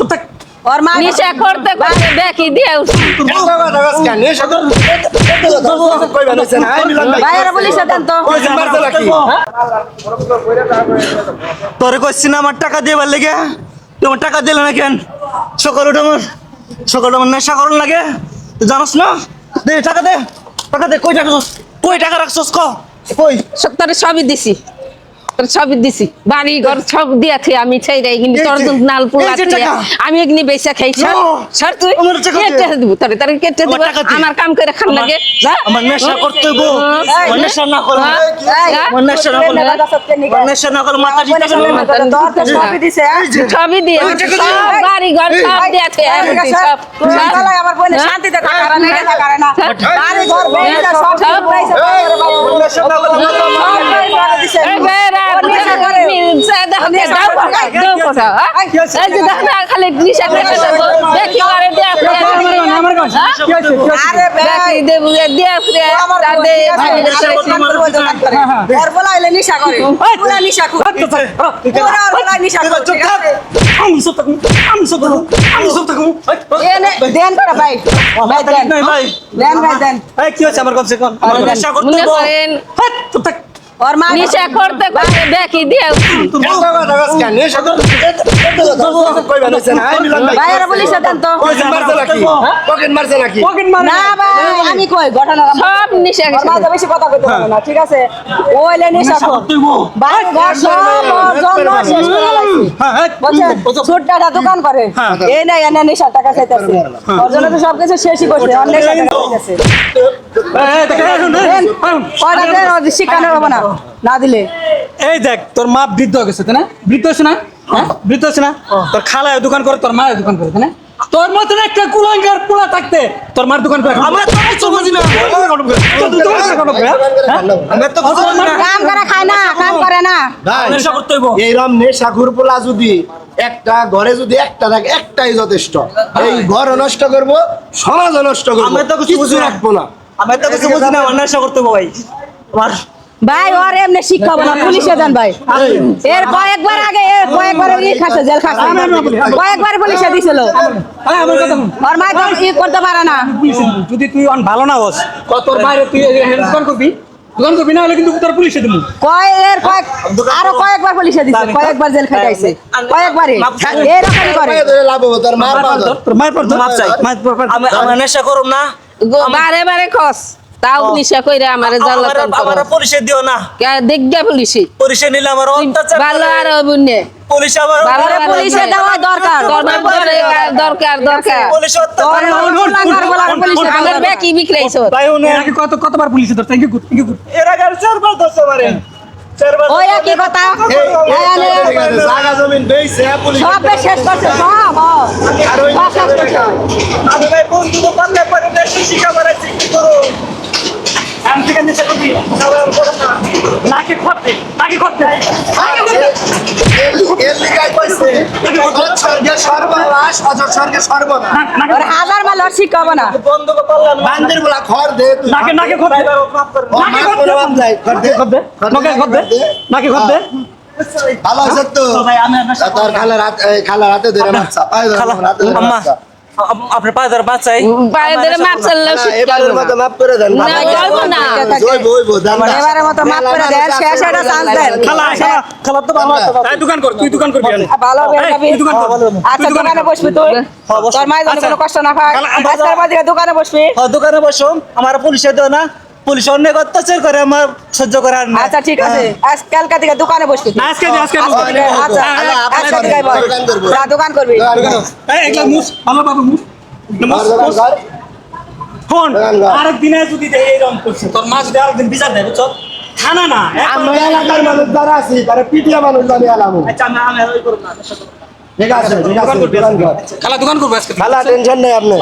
তো থাক ওর মা নিশা করতে করতে দেখি দিয়ে উঠছি। বাইরে বলিস দেন তো তোরে কইছি না আমার টাকা দিয়ে ভালো লাগে তোমার টাকা দিলে না কেন সকাল উঠে আমার নেশা করুন লাগে তুই জানোস না দে টাকা দে কই টাকা রাখছস কই তোর সবই দিছি সবই দিছি বাড়ি ঘর সব দিয়াছি আমি ছেড়ে কিন্তু তোর নাল পোলা আমি এগনি বেচা খাই স্যার তুই কেটে দিব তোরে তোরে কেটে দিব আমার কাম করে খান লাগে যা আমার নেশা করতে গো আমার নেশা না করলে আমার নেশা না করলে আমার নেশা না করলে মাথা ঠিক আছে তোর তো সবই দিছে সবই দিয়ে সব বাড়ি ঘর সব দিয়াছে আমি সব সকালে আমার বলে শান্তিতে থাকার না থাকার না বাড়ি ঘর বেটা সব সব পয়সা নেশা না করলে দিছে এই বেরা নিশা করে দাও কথা এই যে দাদা খালি নিশা করে দেখি করে দেয়া আমার কাছে আরে দেখি দেব দেয়া ফ্রে দাদে ওর বলা হইলে নিশা করে পুরা নিশা করে পুরা ওর বলা নিশা করে ঠিক আছে আমি সব থাকবো দেন করে ভাই ভাই দেন ভাই দেন ভাই দেন এই কি হচ্ছে আমার কমসে কম আমার নেশা করতে মনে গো করেন তো থাক ওর মা নিশা করতে করতে দেখি দিয়ে বাইরে বলিস দেন তো না ভাই আমি কই ঘটনা সব নিশা ওর মা তো বেশি কথা কইতে পারে না ঠিক আছে ওইলে নিশা কর বাড়ি ঘর সব ওর জন্য শেষ করে লাইছি বলছে ছোটটা দোকান করে এই না এনে নিশা টাকা চাইতেছে ওর জন্য তো সবকিছু শেষই করছে অন্য টাকা চাইতেছে কয়টা দেন ওর শিকানো হবে না না দিলে এই দেখ তোর মা বৃদ্ধ হয়ে গেছে তাই না বৃদ্ধ হচ্ছে না হ্যাঁ বৃদ্ধ হচ্ছে না তোর খালায় দোকান করে তোর মায়ের দোকান করে তাই না তোর মতন একটা কুলাঙ্গার পোলা থাকতে তোর মার দোকান করে আমরা তো কিছু বুঝি না কাম করে খায় না কাম করে না নেশা করতে হইব এইরকম নেশাখুর পোলা যদি একটা ঘরে যদি একটা থাকে একটাই যথেষ্ট এই ঘর নষ্ট করবো সমাজ নষ্ট করবো আমরা তো কিছু বুঝি না। রাখবো না আমি তো কিছু বুঝি না আমার নেশা করতে হইব ভাই আমার ভাই ওর এমনি শিক্ষা হবে না পুলিশে দেন ভাই এর কয়েকবার আগে এর কয়েকবার ই খাচ্ছে জেল খাচ্ছে কয়েকবার পুলিশে দিছিল ওর মা তো ই করতে পারে না যদি তুই ভালো না হস তোর বাইরে তুই দোকান করবি না হলে কিন্তু তোর পুলিশে দিব আরো কয়েকবার পুলিশে দিছে কয়েকবার জেল খাইছে কয়েকবারই এরকমই করে ধরে লাভ হবো তোর মার পা ধর। তোর মায়ের পর মাপ চাই আমি নেশা করুম না বারে বারে খস তাও নিশা কইরা আমারে জ্বালাতন আমার করে পুলিশে দিও না দেখগা পুলিশে পুলিশে নিলে আমার অত্যাচার ভালো আর বুনে পুলিশ আমার ভালো আরে পুলিশে দেওয়া দরকার দরকার পুলিশ তোর লাঙ্গার বলা পুলিশে আমার বেকি বিক্রাইছো ভাই উনি কতবার পুলিশে ধরতে থ্যাংক ইউ এর আগে চারবার ধরতে পারেন চারবার ওই একই কথা জায়গা জমিন বেইছে পুলিশ সব শেষ করছে সব সব শেষ করছে আমি ভাই বন্ধু তো পারলে পরে বেশি শিক্ষা বাড়াচ্ছি কি করো আমি থেকে নিচে করবি নাকি করতে এর লিগাই কইছে স্বর্গের সর্বনাশ অজর স্বর্গের সর্বনাশ ওর হাজার মাল ওর শিক্ষা হবে না বন্ধ করে পারলাম না বান্দির বলা ঘর দে তুই নাকি করতে নাকি করতে নাকি করতে ভালো আছে তো ভাই আমি তোর খালার হাতে ধরে মারছা পায়ে ধরে হাতে ধরে আম্মা মারছা আপনার পায়ে ধরে বাঁচাই বাইরে মার চললো এবারের মতো মাফ করে দেন না, বলবো না। ওইবো দেন না। এবারের মতো মাফ করে দেন শেষ একটা চান্স দেন খালা তো ভালো আছে এই দোকান কর তুই দোকান করবি ভালো হবে যাবি তুই দোকান কর আচ্ছা দোকানে বসবি তুই তোর মায়ের জন্য কোনো কষ্ট না পাক আজকের বাদে দোকানে বসবি দোকানে বসো আমার পুলিশে দেও না পুলিশ অনেক অত্যাচার করে আমার সহ্য করার না আচ্ছা ঠিক আছে আজকালকা থেকে দোকানে বসবি তুই। আজকে আচ্ছা আজকে থেকে বল দোকান করবো। যা দোকান করবি এই একলা মুস ভালো বাবু মুস দোকান কর ফোন দোকান কর। আরেক দিনে যদি দেই এরকম করছে তোর মা যদি আরেকদিন বিচার দেয় বুঝছো থানা না আমরা এলাকার মানুষ যারা আছি তারা পিটিয়া মানুষ জানি আলামু আচ্ছা আমি ওই করব না ঠিক আছে দোকান কর খালা দোকান করবো আজকে খালা টেনশন নেই আপনি